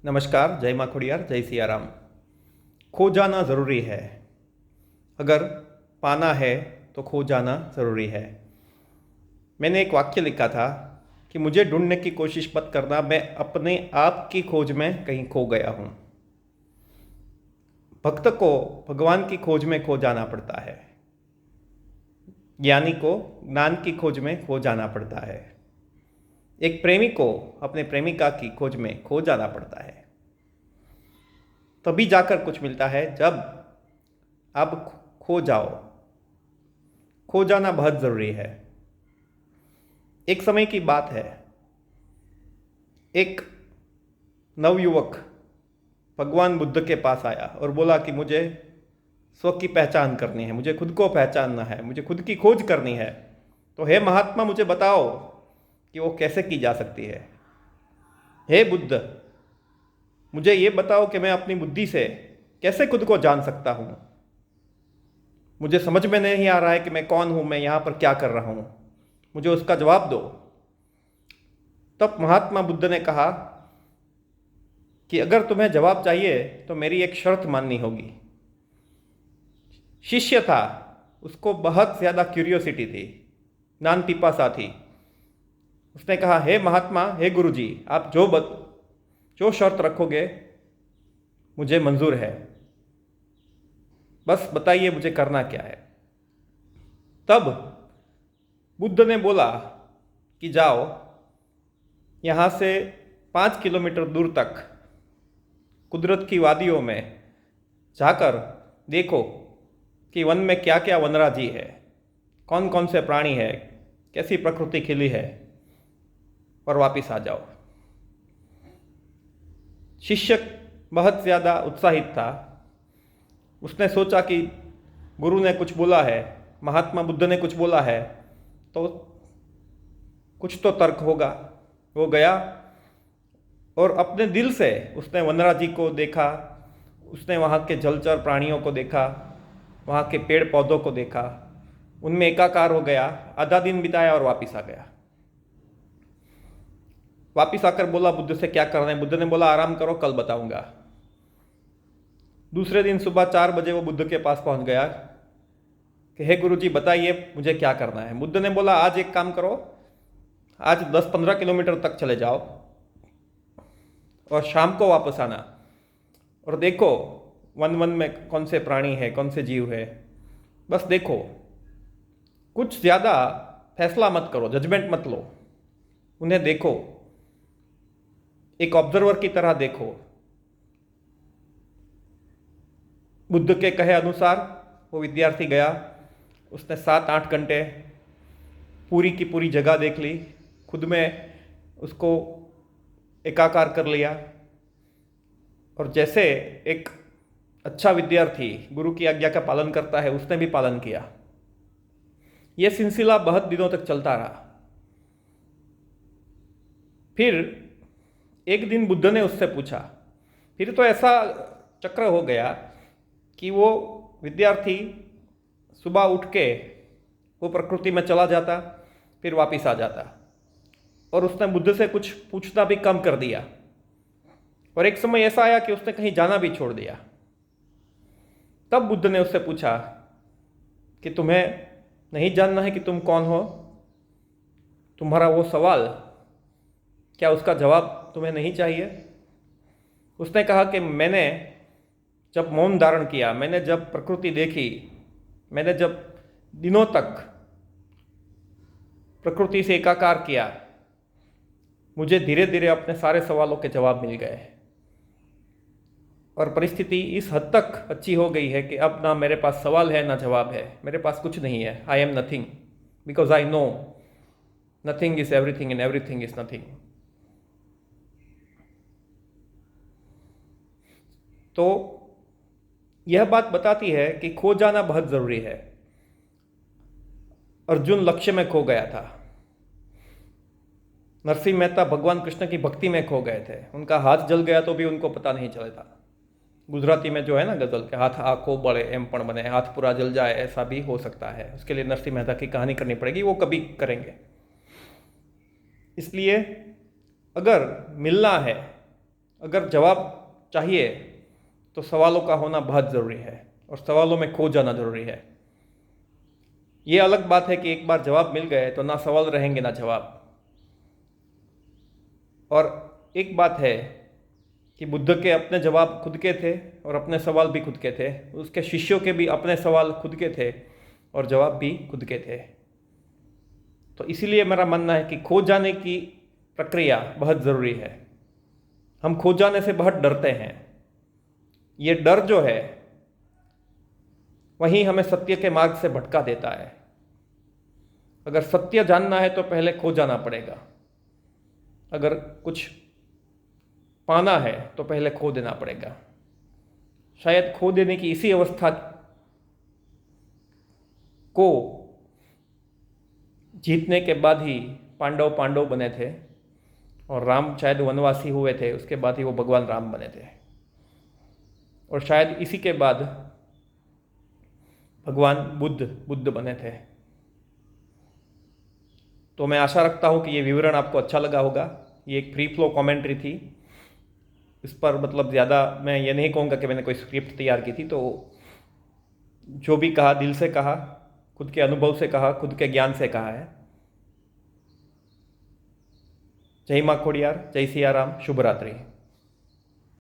नमस्कार, जय माँ खोडियार, जय सिया राम। खो जाना ज़रूरी है। अगर पाना है तो खो जाना ज़रूरी है। मैंने एक वाक्य लिखा था कि मुझे ढूंढने की कोशिश मत करना, मैं अपने आप की खोज में कहीं खो गया हूँ। भक्त को भगवान की खोज में खो जाना पड़ता है, ज्ञानी को ज्ञान की खोज में खो जाना पड़ता है, एक प्रेमी को अपने प्रेमिका की खोज में खो जाना पड़ता है। तभी जाकर कुछ मिलता है जब आप खो जाओ। खो जाना बहुत ज़रूरी है। एक समय की बात है, एक नवयुवक भगवान बुद्ध के पास आया और बोला कि मुझे स्व की पहचान करनी है, मुझे खुद को पहचानना है, मुझे खुद की खोज करनी है। तो हे महात्मा, मुझे बताओ कि वो कैसे की जा सकती है। हे बुद्ध, मुझे ये बताओ कि मैं अपनी बुद्धि से कैसे खुद को जान सकता हूँ। मुझे समझ में नहीं आ रहा है कि मैं कौन हूँ, मैं यहाँ पर क्या कर रहा हूँ, मुझे उसका जवाब दो। तब महात्मा बुद्ध ने कहा कि अगर तुम्हें जवाब चाहिए तो मेरी एक शर्त माननी होगी। शिष्य था, उसको बहुत ज़्यादा क्यूरियोसिटी थी, ज्ञान पिपासा थी। उसने कहा, हे महात्मा, हे गुरुजी, आप जो शर्त रखोगे मुझे मंजूर है, बस बताइए मुझे करना क्या है। तब बुद्ध ने बोला कि जाओ, यहाँ से 5 किलोमीटर दूर तक कुदरत की वादियों में जाकर देखो कि वन में क्या क्या वनराजी है, कौन कौन से प्राणी है, कैसी प्रकृति खिली है, और वापस आ जाओ। शिष्य बहुत ज़्यादा उत्साहित था। उसने सोचा कि गुरु ने कुछ बोला है, महात्मा बुद्ध ने कुछ बोला है, तो कुछ तो तर्क होगा। वो गया और अपने दिल से उसने वनराजी को देखा, उसने वहाँ के जलचर प्राणियों को देखा, वहाँ के पेड़ पौधों को देखा, उनमें एकाकार हो गया, आधा दिन बिताया और वापस आ गया। वापस आकर बोला बुद्ध से, क्या करना है। बुद्ध ने बोला, आराम करो, कल बताऊंगा। दूसरे दिन सुबह 4 बजे वो बुद्ध के पास पहुंच गया कि हे गुरुजी, बताइए मुझे क्या करना है। बुद्ध ने बोला, आज एक काम करो, आज 10-15 किलोमीटर तक चले जाओ और शाम को वापस आना और देखो वन वन में कौन से प्राणी है, कौन से जीव है, बस देखो। कुछ ज़्यादा फैसला मत करो, जजमेंट मत लो, उन्हें देखो, एक ऑब्जर्वर की तरह देखो। बुद्ध के कहे अनुसार वो विद्यार्थी गया। उसने 7-8 घंटे पूरी की पूरी जगह देख ली, खुद में उसको एकाकार कर लिया, और जैसे एक अच्छा विद्यार्थी गुरु की आज्ञा का पालन करता है, उसने भी पालन किया। यह सिलसिला बहुत दिनों तक चलता रहा। फिर एक दिन बुद्ध ने उससे पूछा, फिर तो ऐसा चक्र हो गया कि वो विद्यार्थी सुबह उठ के वो प्रकृति में चला जाता, फिर वापस आ जाता, और उसने बुद्ध से कुछ पूछना भी कम कर दिया। और एक समय ऐसा आया कि उसने कहीं जाना भी छोड़ दिया। तब बुद्ध ने उससे पूछा कि तुम्हें नहीं जानना है कि तुम कौन हो? तुम्हारा वो सवाल, क्या उसका जवाब तुम्हें नहीं चाहिए? उसने कहा कि मैंने जब मौन धारण किया, मैंने जब प्रकृति देखी, मैंने जब दिनों तक प्रकृति से एकाकार किया, मुझे धीरे धीरे अपने सारे सवालों के जवाब मिल गए, और परिस्थिति इस हद तक अच्छी हो गई है कि अब ना मेरे पास सवाल है ना जवाब है, मेरे पास कुछ नहीं है। I am nothing, because I know nothing is everything and everything is nothing. तो यह बात बताती है कि खो जाना बहुत जरूरी है। अर्जुन लक्ष्य में खो गया था, नरसिंह मेहता भगवान कृष्ण की भक्ति में खो गए थे, उनका हाथ जल गया तो भी उनको पता नहीं चलता। गुजराती में जो है ना गजल के, हाथ आँखों बड़े एम पण बने, हाथ पूरा जल जाए, ऐसा भी हो सकता है। उसके लिए नरसिंह मेहता की कहानी करनी पड़ेगी, वो कभी करेंगे। इसलिए अगर मिलना है, अगर जवाब चाहिए तो सवालों का होना बहुत ज़रूरी है और सवालों में खो जाना ज़रूरी है। ये अलग बात है कि एक बार जवाब मिल गए तो ना सवाल रहेंगे ना जवाब। और एक बात है कि बुद्ध के अपने जवाब खुद के थे और अपने सवाल भी खुद के थे, उसके शिष्यों के भी अपने सवाल खुद के थे और जवाब भी खुद के थे। तो इसीलिए मेरा मानना है कि खो जाने की प्रक्रिया बहुत ज़रूरी है। हम खो जाने से बहुत डरते हैं। ये डर जो है वही हमें सत्य के मार्ग से भटका देता है। अगर सत्य जानना है तो पहले खो जाना पड़ेगा। अगर कुछ पाना है तो पहले खो देना पड़ेगा। शायद खो देने की इसी अवस्था को जीतने के बाद ही पांडव बने थे और राम शायद वनवासी हुए थे, उसके बाद ही वो भगवान राम बने थे। और शायद इसी के बाद भगवान बुद्ध बने थे। तो मैं आशा रखता हूँ कि ये विवरण आपको अच्छा लगा होगा। ये एक फ्री फ्लो कमेंट्री थी। इस पर मतलब ज़्यादा मैं ये नहीं कहूँगा कि मैंने कोई स्क्रिप्ट तैयार की थी। तो जो भी कहा दिल से कहा, खुद के अनुभव से कहा, खुद के ज्ञान से कहा है। जय माँ खोडियार, जय सिया राम, शुभ रात्रि।